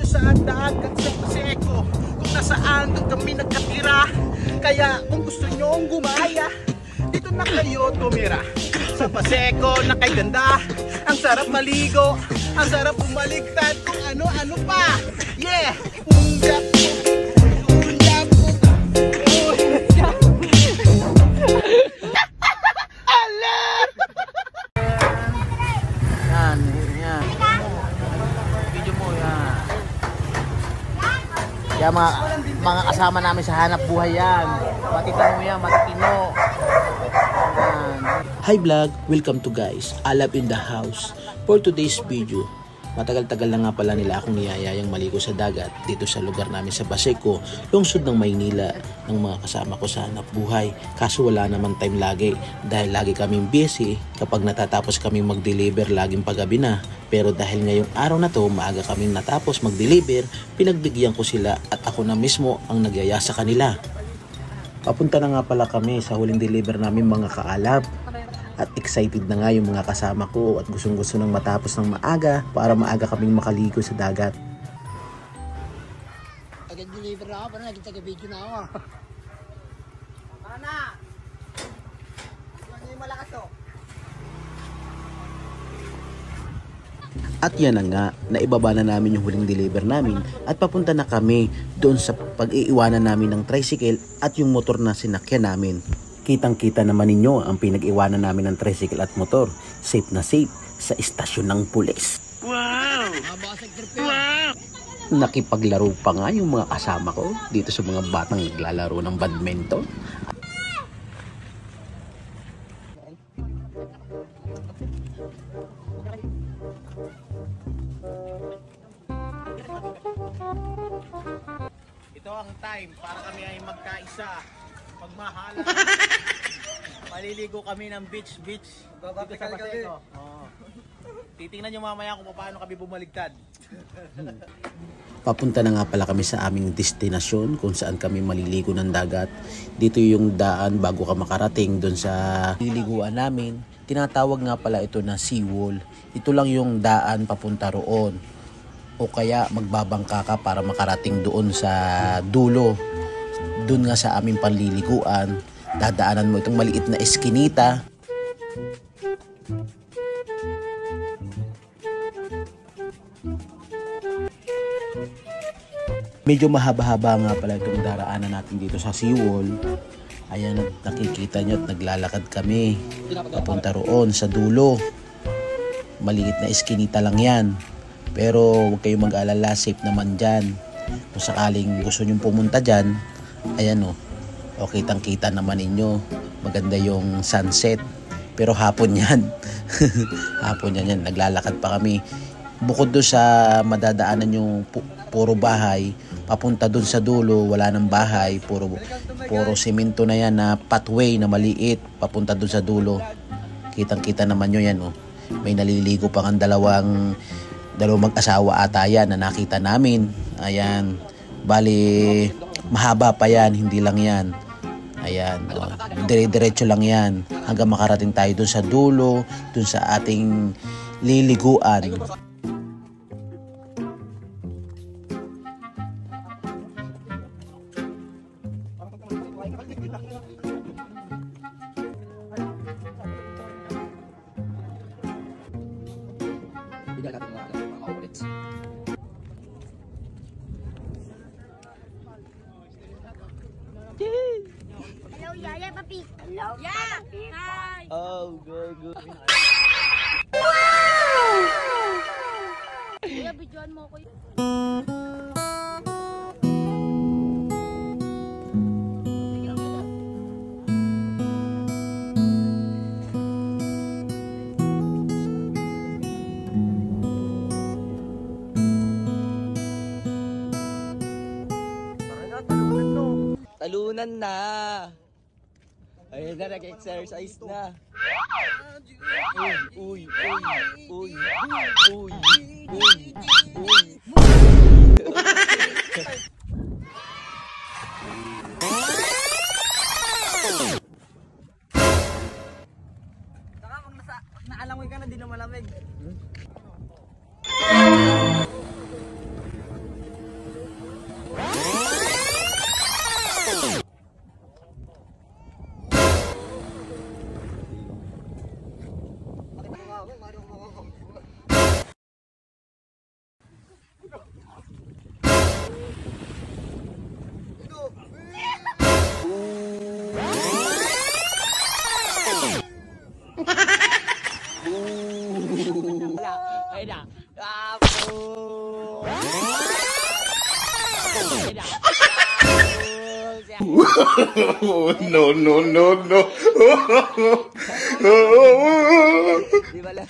tayo sa dagat sa Paseco, kung nasaan kami nagkatira. Kaya kung gusto nyong gumaya, dito na kayo tumira. Sa Paseco na kay ganda, ang sarap maligo, ang sarap bumaligtad kung ano-ano pa. Yeah! Unggap po, unggap po, unggap po. Alam! Yan, yan. Video mo yan. Yan mga kasama namin sa hanap buhay yan. Matitino yan, matitino. Yan. Hi vlog! Welcome to guys, Alap in the house. For today's video, matagal-tagal na nga pala nila akong niyayayang maligo sa dagat dito sa lugar namin sa Paseco, lungsod ng Maynila, ng mga kasama ko sa hanap buhay. Kaso wala naman time lagi dahil lagi kaming busy. Kapag natatapos kaming mag-deliver laging paggabi na. Pero dahil ngayong araw na to maaga kaming natapos mag-deliver, pinagbigyan ko sila at ako na mismo ang nagyaya sa kanila. Papunta na nga pala kami sa huling deliver namin mga kaalab. At excited na nga yung mga kasama ko at gustong-gusto nang matapos ng maaga para maaga kaming makaligo sa dagat. Agad deliver na ako, parang nagtaga-video na ako. Para na! Ano yung malakas to? At yan na nga, naibaba na namin yung huling deliver namin at papunta na kami doon sa pag-iiwanan namin ng tricycle at yung motor na sinakyan namin. Kitang-kita naman ninyo ang pinag-iwanan namin ng tricycle at motor. Safe na safe sa istasyon ng pulis. Wow! Wow! Nakipaglaro pa nga yung mga kasama ko dito sa mga batang naglalaro ng badminton. Ito ang time para kami ay magkaisa. Pagmahalan. Paliligo kami ng beach dito sa Paseco. Oh. Titingnan nyo mamaya kung paano kami bumaligtad. Papunta na nga pala kami sa aming destinasyon kung saan kami maliligo ng dagat. Dito yung daan bago ka makarating doon sa liliguan namin. Tinatawag nga pala ito na seawall. Ito lang yung daan papunta roon. O kaya magbabangka ka para makarating doon sa dulo. Doon nga sa aming panliliguan, dadaanan mo itong maliit na eskinita. Medyo mahaba-haba nga pala itong daraanan natin dito sa seawall. Ayan, nakikita nyo at naglalakad kami papunta roon sa dulo. Maliit na eskinita lang yan. Pero huwag kayong mag-alala, safe naman dyan. Kung sakaling gusto nyo pumunta dyan, ayan o kitang-kita naman ninyo. Maganda yung sunset. Pero hapon yan. Hapon yan. Naglalakad pa kami. Bukod doon sa madadaanan yung puro bahay, papunta doon sa dulo, wala nang bahay. Puro semento na yan na pathway na maliit. Papunta doon sa dulo. Kitang-kita naman nyo yan o. May naliligo pa ang dalawang mag-asawa ata yan na nakita namin. Ayan. Bali, mahaba pa yan, hindi lang yan. Ayan, dire-diretso lang yan hanggang makarating tayo dun sa dulo, dun sa ating liliguan. Hello, Yaya, papi. Hello, yeah. Hi. Oh, good. Wow! Kuya, bidyoan mo ko yun. Talunan na. Ayun na, nag-exercise na. Uy. Saka pag naalangoy ka na, di na malamig. Ayun na. No, no, no, no. Di ba lang?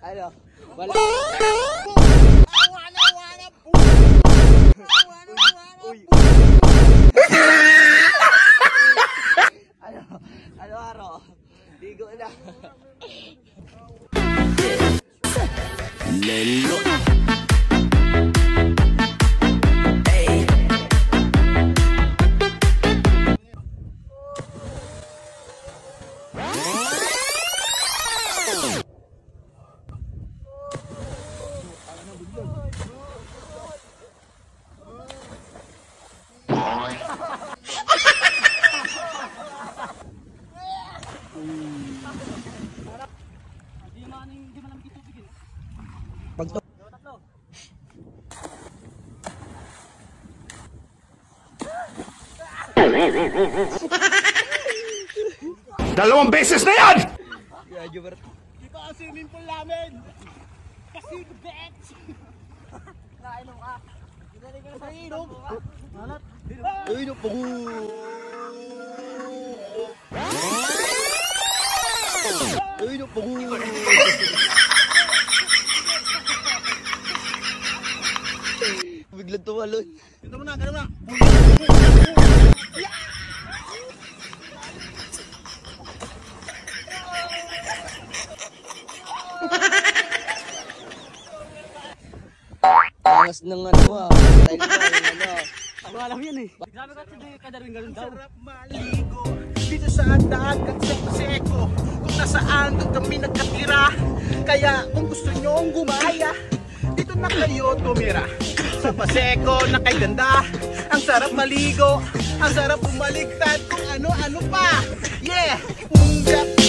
Ano? Wala. Ano araw? Ligo na. Lelo. Dalawang beses na yan! Di ba ang swimming pool namin? Kasi bitch! Nainom ka. Ginalik ka na sa inom. Malat. Inom po. Inom po. Biglang tumalon. Ganun mo na, ganun mo na. Angas ng ano Style mo yung ano. Ano alam yan eh. Sabi ko kada rin ganun daw. Sarap maligo dito sa dagat sa Paseco. Kung nasaan doon kami nagkatira. Kaya kung gusto nyong gumaya, dito na kayo tumira. Sa Paseco na kay ganda. Ang sarap maligo, ang sarap bumaligtad kung ano-ano pa. Yeah! Unjak po,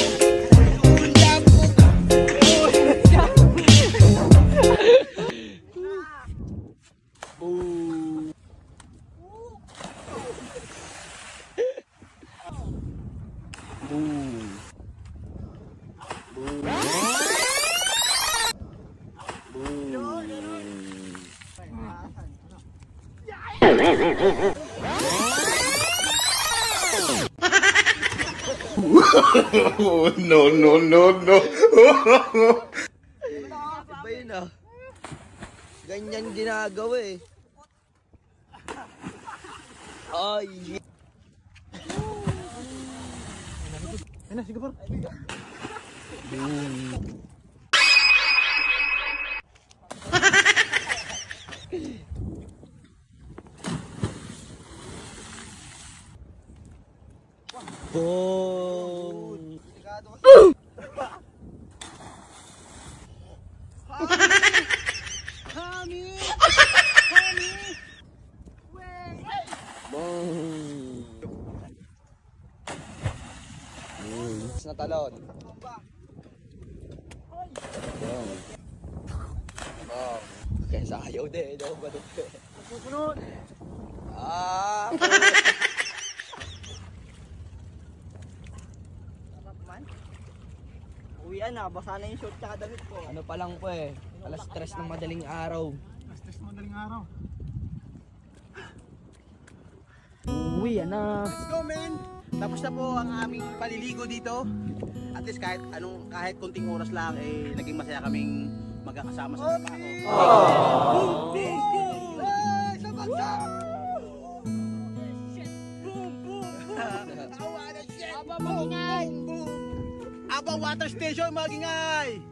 unjak po, unjak po. No, no, no, no. Iba yun Ganyan ginagawa eh. Ay. Ayun na, sige po. Boom. Honey! Boom. Natalon. Boom. Kaya sayaw din. Daw ba ito? Susunod! Uwian na, basa na yung short tsaka damit ko. Ano pa lang po eh, alas 3 ng madaling araw. Stress mo madaling araw. Uwian na. Let's go, man! Tapos na po ang aming paliligo dito. At least kahit konting oras lang naging masaya kaming magkakasama sa trabaho. Boom! Boom! Boom! Hey! Sa bagsak! Boom! Boom! Awa na shit! Boom! Boom! Boom! Abang water station magingay!